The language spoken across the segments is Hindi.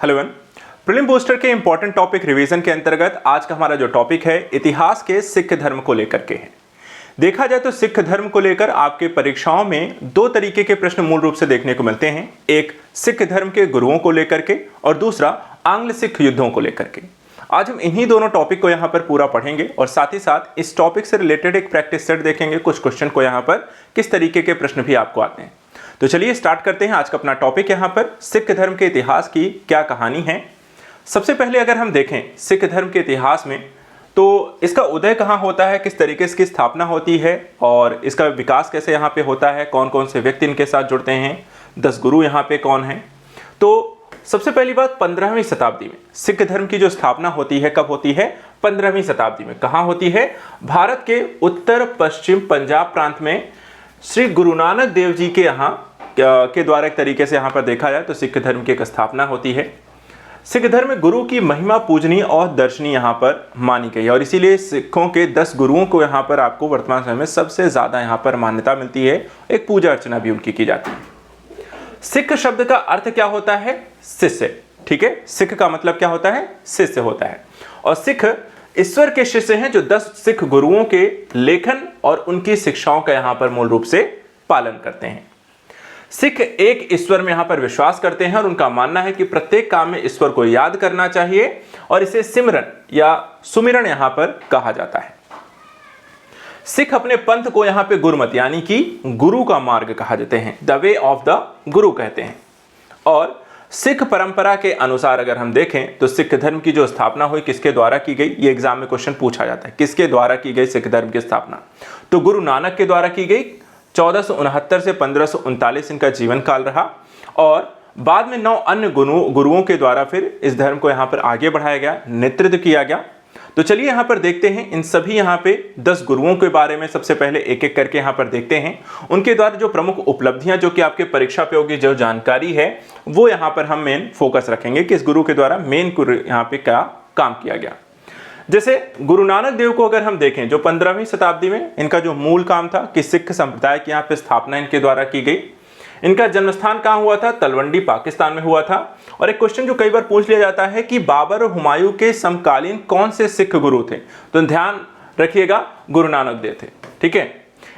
हेलो एवरीवन, प्रीलिम बूस्टर के इंपॉर्टेंट टॉपिक रिवीजन के अंतर्गत आज का हमारा जो टॉपिक है इतिहास के सिख धर्म को लेकर के है। देखा जाए तो सिख धर्म को लेकर आपके परीक्षाओं में दो तरीके के प्रश्न मूल रूप से देखने को मिलते हैं, एक सिख धर्म के गुरुओं को लेकर के और दूसरा आंग्ल सिख युद्धों को लेकर के। आज हम इन्हीं दोनों टॉपिक को यहाँ पर पूरा पढ़ेंगे और साथ ही साथ इस टॉपिक से रिलेटेड एक प्रैक्टिस सेट देखेंगे, कुछ क्वेश्चन को यहाँ पर किस तरीके के प्रश्न भी आपको आते हैं। तो चलिए स्टार्ट करते हैं आज का अपना टॉपिक। यहाँ पर सिख धर्म के इतिहास की क्या कहानी है। सबसे पहले अगर हम देखें सिख धर्म के इतिहास में तो इसका उदय कहाँ होता है, किस तरीके से इसकी स्थापना होती है और इसका विकास कैसे यहाँ पे होता है, कौन कौन से व्यक्ति इनके साथ जुड़ते हैं, 10 गुरु यहाँ पे कौन हैं। तो सबसे पहली बात 15वीं शताब्दी में सिख धर्म की जो स्थापना होती है, कब होती है, 15वीं शताब्दी में। कहाँ होती है, भारत के उत्तर पश्चिम पंजाब प्रांत में श्री गुरु नानक देव जी के यहाँ के द्वारा एक तरीके से यहाँ पर देखा जाए तो सिख धर्म की एक स्थापना होती है। सिख धर्म में गुरु की महिमा पूजनीय और दर्शनीय यहाँ पर मानी गई है और इसीलिए सिखों के 10 गुरुओं को यहाँ पर आपको वर्तमान समय में सबसे ज्यादा यहाँ पर मान्यता मिलती है, एक पूजा अर्चना भी उनकी की जाती है। सिख शब्द का अर्थ क्या होता है, शिष्य। ठीक है, सिख का मतलब क्या होता है, शिष्य होता है और सिख ईश्वर के शिष्य हैं जो 10 सिख गुरुओं के लेखन और उनकी शिक्षाओं का यहाँ पर मूल रूप से पालन करते हैं। सिख एक ईश्वर में यहाँ पर विश्वास करते हैं और उनका मानना है कि प्रत्येक काम में ईश्वर को याद करना चाहिए और इसे सिमरन या सुमिरन यहाँ पर कहा जाता है। सिख अपने पंथ को यहाँ पे गुरमत यानी कि गुरु का मार्ग कहा जाते हैं, द वे ऑफ द गुरु कहते हैं। और सिख परंपरा के अनुसार अगर हम देखें तो सिख धर्म की जो स्थापना हुई किसके द्वारा की गई, ये एग्जाम में क्वेश्चन पूछा जाता है, किसके द्वारा की गई सिख धर्म की स्थापना। तो गुरु नानक के द्वारा की गई, 1469 से 1539 इनका जीवन काल रहा और बाद में 9 अन्य गुरुओं के द्वारा फिर इस धर्म को यहाँ पर आगे बढ़ाया गया, नेतृत्व किया गया। तो चलिए यहाँ पर देखते हैं इन सभी यहाँ पे 10 गुरुओं के बारे में। सबसे पहले एक एक करके यहाँ पर देखते हैं उनके द्वारा जो प्रमुख उपलब्धियां जो कि आपके परीक्षा पे होगी, जो जानकारी है वो यहाँ पर हम मेन फोकस रखेंगे कि इस गुरु के द्वारा मेन यहाँ पे क्या काम किया गया। जैसे गुरु नानक देव को अगर हम देखें जो 15वीं शताब्दी में इनका जो मूल काम था कि सिख संप्रदाय की यहाँ पे स्थापना इनके द्वारा की गई। इनका जन्म स्थान कहाँ हुआ था, तलवंडी पाकिस्तान में हुआ था। और एक क्वेश्चन जो कई बार पूछ लिया जाता है कि बाबर और हुमायूं के समकालीन कौन से सिख गुरु थे, तो ध्यान रखिएगा गुरु नानक देव थे। ठीक है,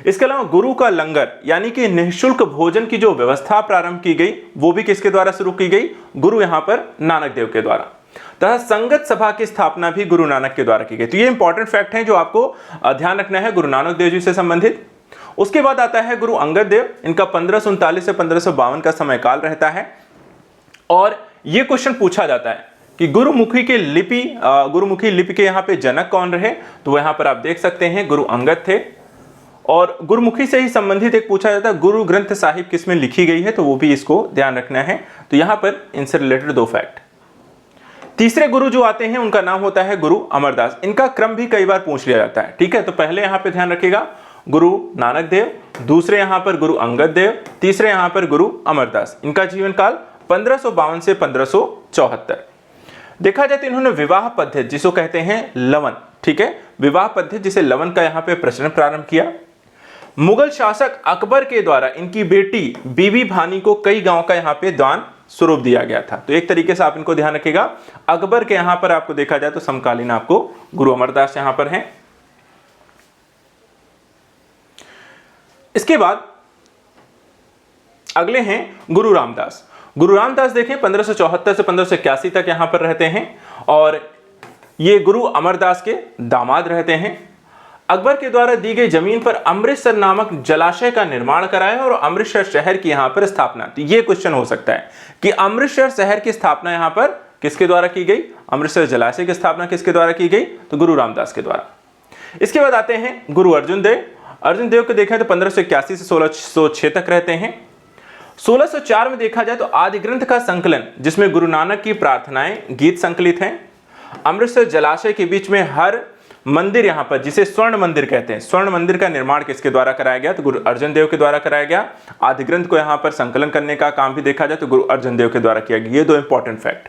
इसके अलावा गुरु का लंगर यानी कि निःशुल्क भोजन की जो व्यवस्था प्रारंभ की गई वो भी किसके द्वारा शुरू की गई, गुरु यहाँ पर नानक देव के द्वारा। तथा संगत सभा की स्थापना भी गुरु नानक के द्वारा की गई। तो ये इंपॉर्टेंट फैक्ट है जो आपको ध्यान रखना है गुरु नानक देव जी से संबंधित। उसके बाद आता है गुरु अंगद देव, इनका 1539 से 1552 का समय काल रहता है और ये क्वेश्चन पूछा जाता है कि गुरुमुखी लिपि के यहाँ पे जनक कौन रहे, तो यहाँ पर आप देख सकते हैं गुरु अंगद थे। और गुरुमुखी से ही संबंधित एक पूछा जाता है गुरु ग्रंथ साहिब किसमें लिखी गई है, तो वो भी इसको ध्यान रखना है। तो यहाँ पर इनसे रिलेटेड 2 फैक्ट। तीसरे गुरु जो आते हैं उनका नाम होता है गुरु अमरदास। इनका क्रम भी कई बार पूछ लिया जाता है। ठीक है, तो पहले यहाँ पे ध्यान रखिएगा गुरु नानक देव, दूसरे यहाँ पर गुरु अंगद देव, तीसरे यहाँ पर गुरु अमरदास। इनका जीवन काल 1552 से 1574। देखा जाए तो इन्होंने विवाह पद्धति जिसको कहते हैं लवन, ठीक है, विवाह पद्धति जिसे लवन का यहाँ पे प्रचलन प्रारंभ किया। मुगल शासक अकबर के द्वारा इनकी बेटी बीबी भानी को कई गांव का यहाँ पे दान स्वरूप दिया गया था। तो एक तरीके से आप इनको ध्यान रखिएगा, अकबर के यहां पर आपको देखा जाए तो समकालीन आपको गुरु अमरदास यहां पर हैं। इसके बाद अगले हैं गुरु रामदास। गुरु रामदास देखें 1574 से 1581 तक यहां पर रहते हैं और ये गुरु अमरदास के दामाद रहते हैं। अकबर के द्वारा दी गई जमीन पर अमृतसर नामक जलाशय का निर्माण कराया और अमृतसर शहर की यहां पर स्थापना। तो ये क्वेश्चन हो सकता है कि अमृतसर शहर की स्थापना यहां पर किसके द्वारा की गई, अमृतसर जलाशय की स्थापना किसके द्वारा की गई, तो गुरु रामदास के द्वारा। इसके बाद आते हैं गुरु अर्जुन देव। अर्जुन देव को देखें तो 1581 से 1606 तक रहते हैं। 1604 में देखा जाए तो आदि ग्रंथ का संकलन जिसमें गुरु नानक की प्रार्थनाएं गीत संकलित हैं। अमृतसर जलाशय के बीच में हर मंदिर यहाँ पर जिसे स्वर्ण मंदिर कहते हैं, स्वर्ण मंदिर का निर्माण किसके द्वारा कराया गया, तो गुरु अर्जुन देव के द्वारा कराया गया। आदि ग्रंथ को यहाँ पर संकलन करने का काम भी देखा जाए तो गुरु अर्जुन देव के द्वारा किया गया। ये 2 इंपॉर्टेंट फैक्ट।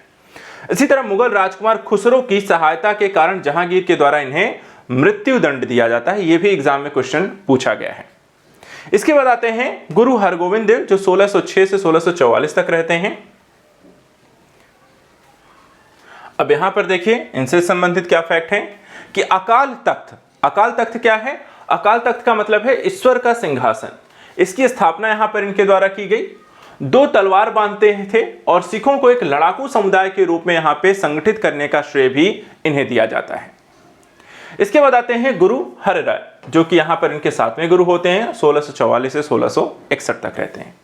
इसी तरह मुगल राजकुमार खुसरो की सहायता के कारण जहांगीर के द्वारा इन्हें मृत्यु दंड दिया जाता है। ये भी एग्जाम में क्वेश्चन पूछा गया है। इसके बाद आते हैं गुरु हरगोविंद देव जो 1606 से 1644 तक रहते हैं। अब यहां पर देखिए इनसे संबंधित क्या फैक्ट है कि अकाल तख्त क्या है? अकाल तख्त का मतलब है ईश्वर का सिंहासन। इसकी स्थापना यहां पर इनके द्वारा की गई। 2 तलवार बांधते थे और सिखों को एक लड़ाकू समुदाय के रूप में यहां पे संगठित करने का श्रेय भी इन्हें दिया जाता है। इसके बाद आते हैं गुरु हरिराय, जो कि यहां पर इनके 7वें गुरु होते हैं, 1644 से 1661 तक रहते हैं।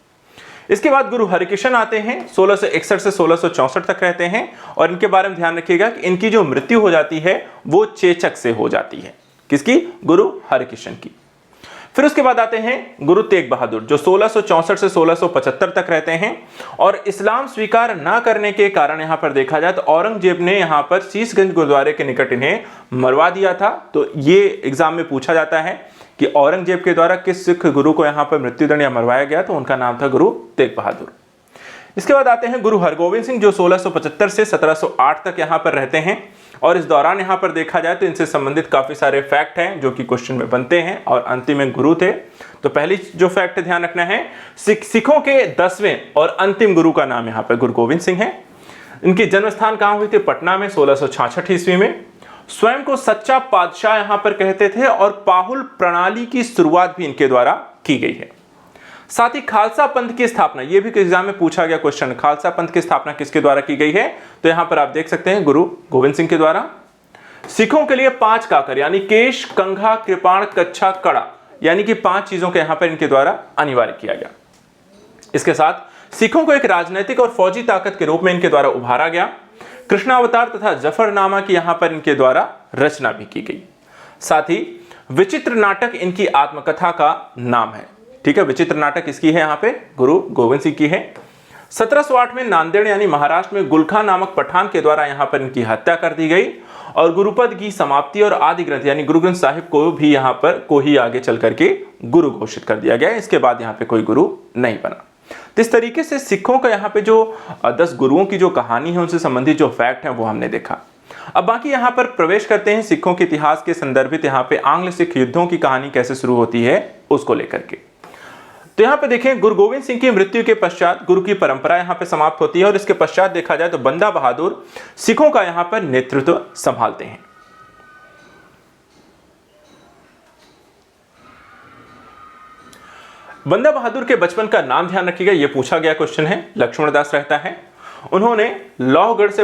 इसके बाद गुरु हरिकृष्ण आते हैं, 1661 से 1664 तक रहते हैं। और इनके बारे में ध्यान रखिएगा कि इनकी जो मृत्यु हो जाती है वो चेचक से हो जाती है। किसकी? गुरु हरिकृष्ण की। फिर उसके बाद आते हैं गुरु तेग बहादुर, जो 1664 से 1675 तक रहते हैं। और इस्लाम स्वीकार न करने के कारण यहां पर देखा जाए तो औरंगजेब ने यहां पर शीशगंज गुरुद्वारे के निकट इन्हें मरवा दिया था। तो ये एग्जाम में पूछा जाता है कि औरंगजेब के द्वारा किस सिख गुरु को यहां पर मृत्युदंड या मरवाया गया, तो उनका नाम था गुरु तेग बहादुर। इसके बाद आते हैं गुरु हरगोविंद सिंह, जो 1675 से 1708 तक यहां पर रहते हैं। और इस दौरान यहां पर देखा जाए तो इनसे संबंधित काफी सारे फैक्ट हैं जो कि क्वेश्चन में बनते हैं। और अंतिम में गुरु थे। तो पहली जो फैक्ट ध्यान रखना है, सिखों के 10वें और अंतिम गुरु का नाम यहां पर गुरु गोविंद सिंह है। इनकी जन्म स्थान कहां हुई थी? पटना में, 1666 ईस्वी में। स्वयं को सच्चा पातशाह यहां पर कहते थे और पाहुल प्रणाली की शुरुआत भी इनके द्वारा की गई है। साथ ही खालसा पंथ की स्थापना, यह भी एग्जाम में पूछा गया क्वेश्चन, खालसा पंथ की स्थापना किसके द्वारा की गई है? तो यहां पर आप देख सकते हैं गुरु गोविंद सिंह के द्वारा। सिखों के लिए 5 काकर यानी केश, कंघा, कृपाण, कच्छा, कड़ा, यानी कि 5 चीजों के यहां पर इनके द्वारा अनिवार्य किया गया। इसके साथ सिखों को एक राजनीतिक और फौजी ताकत के रूप में इनके द्वारा उभारा गया। कृष्णावतार तथा जफरनामा की यहां पर इनके द्वारा रचना भी की गई। साथ ही विचित्र नाटक इनकी आत्मकथा का नाम है। ठीक है, विचित्र नाटक इसकी है, यहां पे गुरु गोविंद सिंह की है। 1708 में नांदेड़ यानी महाराष्ट्र में गुलखा नामक पठान के द्वारा यहां पर इनकी हत्या कर दी गई। और गुरुपद की समाप्ति और आदि ग्रंथ यानी गुरु ग्रंथ साहिब को भी यहां पर को ही आगे चल करके गुरु घोषित कर दिया गया। इसके बाद यहां पे कोई गुरु नहीं बना। तो इस तरीके से सिखों का यहाँ पे जो 10 गुरुओं की जो कहानी है उनसे संबंधित जो फैक्ट है वो हमने देखा। अब बाकी यहाँ पर प्रवेश करते हैं सिखों के इतिहास के संदर्भित यहाँ पे आंग्ल सिख युद्धों की कहानी कैसे शुरू होती है उसको लेकर के। तो यहाँ पे देखें, गुरु गोविंद सिंह की मृत्यु के पश्चात गुरु की परंपरा यहाँ पे समाप्त होती है और इसके पश्चात देखा जाए तो बंदा बहादुर सिखों का यहाँ पर नेतृत्व संभालते हैं। बंदा बहादुर के बचपन का नाम ध्यान रखिएगा, यह पूछा गया क्वेश्चन है। लक्ष्मण दास रहता है। उन्होंने लौहगढ़ को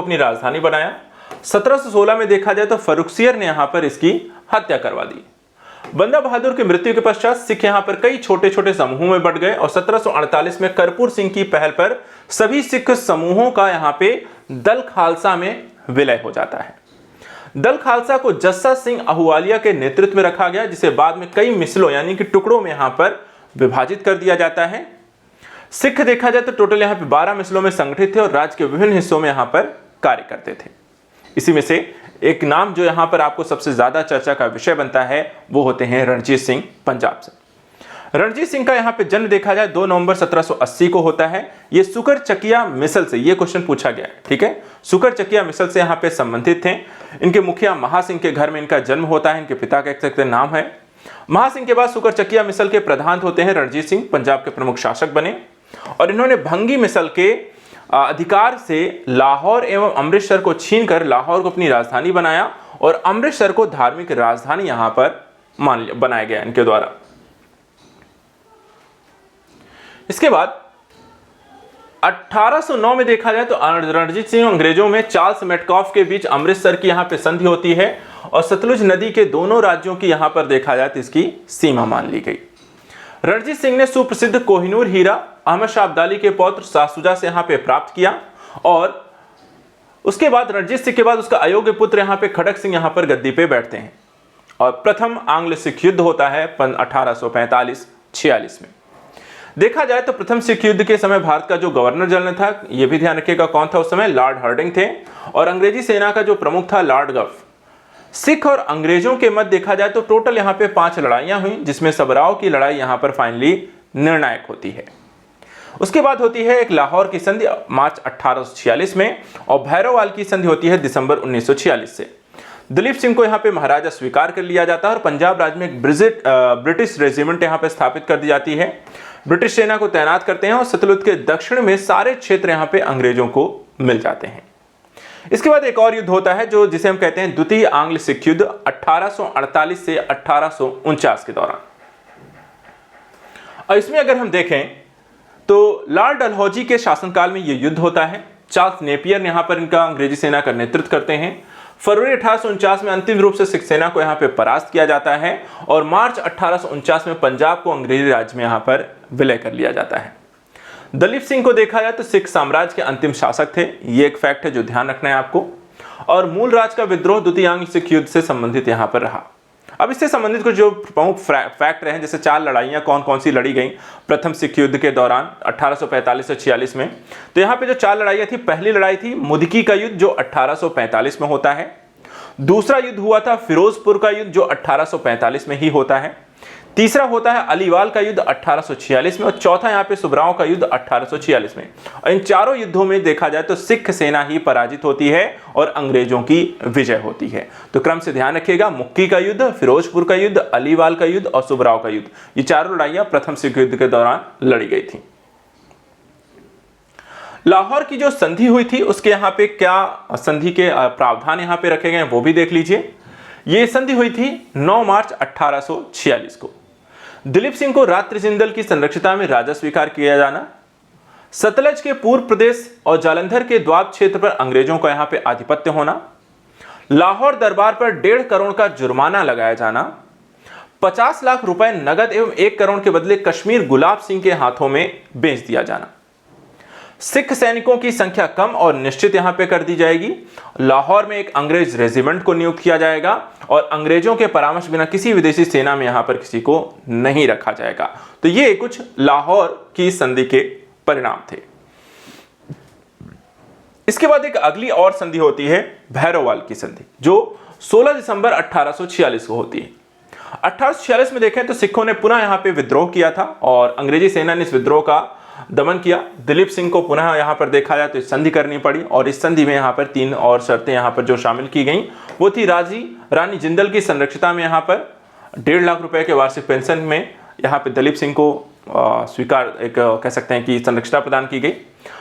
अपनी राजधानी बनाया। 1716 में देखा जाए तो फर्रुखसियर ने यहां पर इसकी हत्या करवा दी। बंदा बहादुर की मृत्यु के पश्चात सिख यहां पर कई छोटे छोटे समूहों में बढ़ गए और 1748 में कर्पूर सिंह की पहल पर सभी सिख समूहों का यहां पे दल खालसा में विलय हो जाता है। दल खालसा को जस्सा सिंह अहुवालिया के नेतृत्व में रखा गया, जिसे बाद में कई मिसलों यानी कि टुकड़ों में यहां पर विभाजित कर दिया जाता है। सिख देखा जाए तो टोटल यहां पे 12 मिसलों में संगठित थे और राज्य के विभिन्न हिस्सों में यहां पर कार्य करते थे। इसी में से एक नाम जो यहां पर आपको सबसे ज्यादा चर्चा का विषय बनता है वो होते हैं रणजीत सिंह पंजाब से। रणजीत सिंह का यहां पे जन्म देखा जाए 2 नवंबर 1780 को होता है। ये सुकर चकिया मिसल से, ये क्वेश्चन पूछा गया है, ठीक है, सुकर चकिया मिसल से यहां पे संबंधित थे। इनके मुखिया महासिंह के घर में इनका जन्म होता है। इनके पिता का एक नाम है महासिंह। के बाद सुकर चकिया मिसल के प्रधान होते हैं रणजीत सिंह, पंजाब के प्रमुख शासक बने और इन्होंने भंगी मिसल के अधिकार से लाहौर एवं अमृतसर को छीनकर लाहौर को अपनी राजधानी बनाया और अमृतसर को धार्मिक राजधानी यहां पर बनाया गया इनके द्वारा। इसके बाद 1809 में देखा जाए तो रणजीत सिंह अंग्रेजों में चार्ल्स मेटकॉफ के बीच अमृतसर की यहां पे संधि होती है और सतलुज नदी के दोनों राज्यों की यहां पर देखा जाए तो इसकी सीमा मान ली गई। रणजीत सिंह ने सुप्रसिद्ध कोहिनूर हीरा अहमद शाह अब्दाली के पौत्र शाह शुजा से यहां पे प्राप्त किया और उसके बाद रणजीत सिंह के बाद उसका अयोग्य पुत्र यहां पे खड़क सिंह यहां पर गद्दी पे बैठते हैं और प्रथम आंग्ल सिख युद्ध होता है 1845-46 में। देखा जाए तो प्रथम सिख युद्ध के समय भारत का जो गवर्नर जनरल था, यह भी ध्यान रखिएगा कौन था उस समय, लॉर्ड हार्डिंग थे और अंग्रेजी सेना का जो प्रमुख था लॉर्ड गफ। सिख और अंग्रेजों के मध्य देखा जाए तो टोटल यहां पे 5 लड़ाइयां हुई, जिसमें सबराव की लड़ाई यहां पर फाइनली निर्णायक होती है। उसके बाद होती है एक लाहौर की संधि मार्च 1846 में और भैरववाल की संधि होती है दिसंबर 1946 से। दिलीप सिंह को यहां पे महाराजा स्वीकार कर लिया जाता है और पंजाब राज्य में एक ब्रिटिश रेजिमेंट यहां पे स्थापित कर दी जाती है। ब्रिटिश सेना को तैनात करते हैं और सतलुज के दक्षिण में सारे क्षेत्र यहां पे अंग्रेजों को मिल जाते हैं। इसके बाद एक और युद्ध होता है जो जिसे हम कहते हैं द्वितीय आंग्ल सिख युद्ध 1848 से 1849 के दौरान। और इसमें अगर हम देखें तो लॉर्ड डलहौजी के शासनकाल में यह युद्ध होता है। चार्ल्स नेपियर यहां पर इनका अंग्रेजी सेना का नेतृत्व करते हैं। फरवरी 1849 में अंतिम रूप से सिख सेना को यहां पर परास्त किया जाता है और मार्च 1849 में पंजाब को अंग्रेजी राज्य में यहां पर विलय कर लिया जाता है। दलीप सिंह को देखा जाए तो सिख साम्राज्य के अंतिम शासक थे, ये एक फैक्ट है जो ध्यान रखना है आपको। और मूल राज का विद्रोह द्वितीय आंग्ल सिख युद्ध से संबंधित यहां पर रहा। अब इससे संबंधित कुछ जो प्रमुख फैक्ट रहे, जैसे 4 लड़ाइयां कौन कौन सी लड़ी गई प्रथम सिख युद्ध के दौरान 1845 से 46 में। तो यहाँ पे जो 4 लड़ाइयां थी, पहली लड़ाई थी मुदकी का युद्ध जो 1845 में होता है। दूसरा युद्ध हुआ था फिरोजपुर का युद्ध जो 1845 में ही होता है। तीसरा होता है अलीवाल का युद्ध 1846 में और चौथा यहाँ पे सुबराओं का युद्ध 1846 में। और इन चारों युद्धों में देखा जाए तो सिख सेना ही पराजित होती है और अंग्रेजों की विजय होती है। तो क्रम से ध्यान रखिएगा, मुक्की का युद्ध, फिरोजपुर का युद्ध, अलीवाल का युद्ध और सुबराओं का युद्ध, ये चारों लड़ाइयां प्रथम सिख युद्ध के दौरान लड़ी गई थी। लाहौर की जो संधि हुई थी उसके यहाँ पे क्या संधि के प्रावधान यहाँ पे रखे गए वो भी देख लीजिए। ये संधि हुई थी 9 मार्च 1846 को। दिलीप सिंह को रात्रि जिंदल की संरक्षिता में राजा स्वीकार किया जाना, सतलज के पूर्व प्रदेश और जालंधर के द्वाब क्षेत्र पर अंग्रेजों का यहां पे आधिपत्य होना, लाहौर दरबार पर 1.5 करोड़ का जुर्माना लगाया जाना, 50 लाख रुपए नगद एवं 1 करोड़ के बदले कश्मीर गुलाब सिंह के हाथों में बेच दिया जाना, सिख सैनिकों की संख्या कम और निश्चित यहां पे कर दी जाएगी, लाहौर में एक अंग्रेज रेजिमेंट को नियुक्त किया जाएगा और अंग्रेजों के परामर्श बिना किसी विदेशी सेना में यहां पर किसी को नहीं रखा जाएगा। तो ये कुछ लाहौर की संधि के परिणाम थे। इसके बाद एक अगली और संधि होती है भैरववाल की संधि जो 16 दिसंबर 1846 को होती है। 1846 में देखें तो सिखों ने पुनः यहां पे विद्रोह किया था और अंग्रेजी सेना ने इस विद्रोह का दमन किया। दिलीप सिंह को पुनः यहां पर देखा जाए तो संधि करनी पड़ी और इस संधि में यहां पर 3 और शर्तें यहां पर जो शामिल की गई वो थी रानी जिंदल की संरक्षिता में यहां पर 1.5 लाख रुपए के वार्षिक पेंशन में यहां पर दिलीप सिंह को स्वीकार एक कह सकते हैं कि संरक्षिता प्रदान की गई।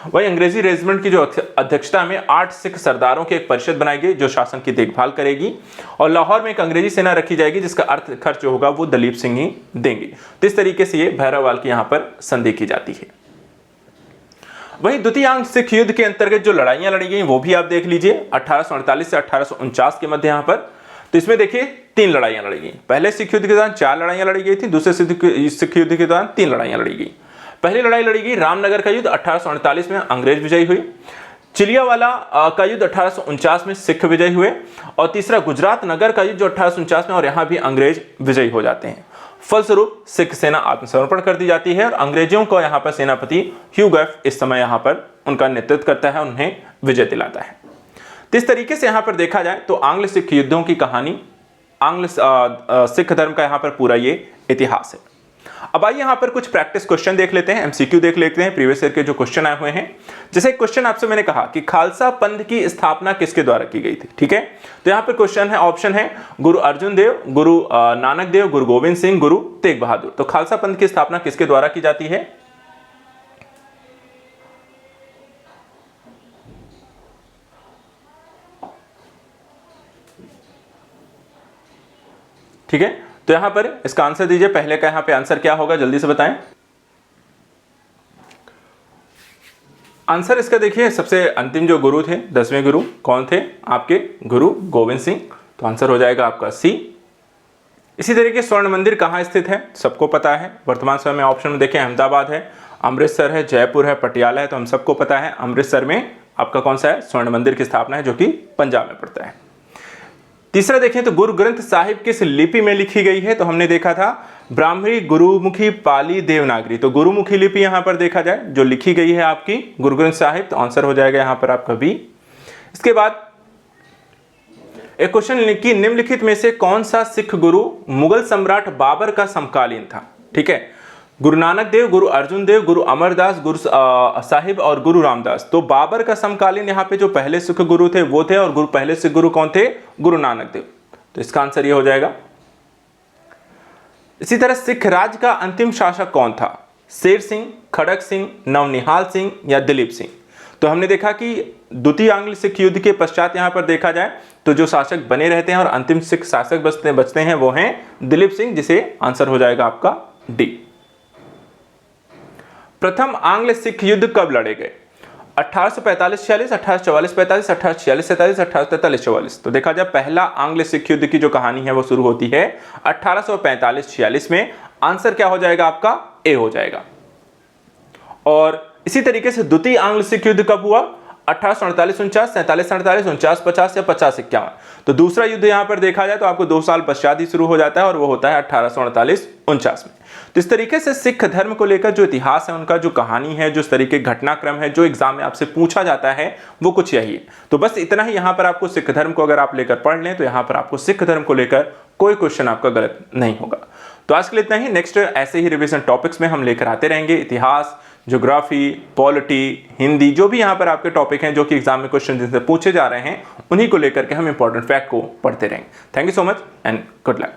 वही अंग्रेजी रेजिमेंट की जो अध्यक्षता में 8 सिख सरदारों की एक परिषद बनाई गई जो शासन की देखभाल करेगी और लाहौर में एक अंग्रेजी सेना रखी जाएगी जिसका अर्थ खर्च होगा वो दलीप सिंह ही देंगे। तो इस तरीके से ये भैरववाल की यहां पर संधि की जाती है। वहीं द्वितीय आंग्ल सिख युद्ध के अंतर्गत जो लड़ाइयां लड़ी गई वो भी आप देख लीजिए 1848 से 1849 के मध्य यहां पर। तो इसमें देखिए 3 लड़ाइयां लड़ी गई। पहले सिख युद्ध के दौरान 4 लड़ाइयां लड़ी गई थी, दूसरे सिख युद्ध के दौरान 3 लड़ाइयां लड़ी गई। पहली लड़ाई लड़ी गई रामनगर का युद्ध 1848 में अंग्रेज विजयी हुई, चिलियावाला का युद्ध 1849 में सिख विजयी हुए और तीसरा गुजरात नगर का युद्ध जो 1849 में और यहां भी अंग्रेज विजयी हो जाते हैं। फलस्वरूप सिख सेना आत्मसमर्पण कर दी जाती है और अंग्रेजों को यहां पर सेनापति ह्यू गॉफ इस समय यहां पर उनका नेतृत्व करता है, उन्हें विजय दिलाता है। तो इस तरीके से यहां पर देखा जाए तो आंग्ल सिख युद्धों की कहानी, आंग्ल सिख धर्म का यहां पर पूरा ये इतिहास है। अब आइए यहां पर कुछ प्रैक्टिस क्वेश्चन देख लेते हैं, एमसीक्यू देख लेते हैं, प्रीवियस ईयर के जो क्वेश्चन आए हुए हैं। जैसे एक क्वेश्चन आपसे मैंने कहा कि खालसा पंथ की स्थापना किसके द्वारा की गई थी, ठीक है। तो यहां पर क्वेश्चन है, ऑप्शन है गुरु अर्जुन देव, गुरु नानक देव, गुरु गोविंद सिंह, गुरु तेग बहादुर। तो खालसा पंथ की स्थापना किसके द्वारा की जाती है? ठीक है, तो यहां पर इसका आंसर दीजिए। पहले का यहां पे आंसर क्या होगा, जल्दी से बताएं। आंसर इसका देखिए, सबसे अंतिम जो गुरु थे, 10वें गुरु कौन थे? आपके गुरु गोविंद सिंह। तो आंसर हो जाएगा आपका सी। इसी तरीके स्वर्ण मंदिर कहां स्थित है, सबको पता है। वर्तमान समय में ऑप्शन में देखें, अहमदाबाद है, अमृतसर है, जयपुर है, पटियाला है। तो हम सबको पता है अमृतसर में आपका कौन सा है, स्वर्ण मंदिर की स्थापना है, जो कि पंजाब में पड़ता है। तीसरा देखें तो गुरु ग्रंथ साहिब किस लिपि में लिखी गई है? तो हमने देखा था ब्राह्मणी, गुरुमुखी, पाली, देवनागरी। तो गुरुमुखी लिपि यहां पर देखा जाए जो लिखी गई है आपकी गुरु ग्रंथ साहिब, तो आंसर हो जाएगा यहां पर आपका बी। इसके बाद एक क्वेश्चन कि निम्नलिखित में से कौन सा सिख गुरु मुगल सम्राट बाबर का समकालीन था? ठीक है, गुरु नानक देव, गुरु अर्जुन देव, गुरु अमरदास, गुरु साहिब और गुरु रामदास। तो बाबर का समकालीन यहाँ पे जो पहले सिख गुरु थे वो थे, और पहले सिख गुरु कौन थे? गुरु नानक देव। तो इसका आंसर ये हो जाएगा। इसी तरह सिख राज का अंतिम शासक कौन था? शेर सिंह, खड़क सिंह, नवनिहाल सिंह या दिलीप सिंह? तो हमने देखा कि द्वितीय आंग्ल सिख युद्ध के पश्चात यहां पर देखा जाए तो जो शासक बने रहते हैं और अंतिम सिख शासक बचते हैं वो हैं दिलीप सिंह, जिसे आंसर हो जाएगा आपका डी। प्रथम आंग्ल सिख युद्ध कब लड़े गए? 1845-46, 1844-45, 1846-47, 1843-44। तो देखा जाए पहला आंग्ल सिख युद्ध की जो कहानी है वो शुरू होती है 1845-46 में। आंसर क्या हो जाएगा आपका? ए हो जाएगा। और इसी तरीके से द्वितीय आंग्ल सिख युद्ध कब हुआ? 1848-49, 47-48, 49-50 या 50-51। तो दूसरा युद्ध यहां पर देखा जाए तो आपको 2 साल पश्चात ही शुरू हो जाता है और वो होता है 1848-49 में। तो इस तरीके से सिख धर्म को लेकर जो इतिहास है, उनका जो कहानी है, जो इस तरीके घटनाक्रम है, जो एग्जाम में आपसे पूछा जाता है वो कुछ यही है। तो बस इतना ही यहां पर आपको सिख धर्म को अगर आप लेकर पढ़ लें तो यहां पर आपको सिख धर्म को लेकर कोई क्वेश्चन आपका गलत नहीं होगा। तो आज के लिए इतना ही। नेक्स्ट ऐसे ही रिवीजन टॉपिक्स में हम लेकर आते रहेंगे। इतिहास, ज्योग्राफी, पॉलिटी, हिंदी, जो भी यहाँ पर आपके टॉपिक हैं जो कि एग्जाम में क्वेश्चन जिनसे पूछे जा रहे हैं, उन्हीं को लेकर के हम इंपॉर्टेंट फैक्ट को पढ़ते रहेंगे। Thank you so much and good luck.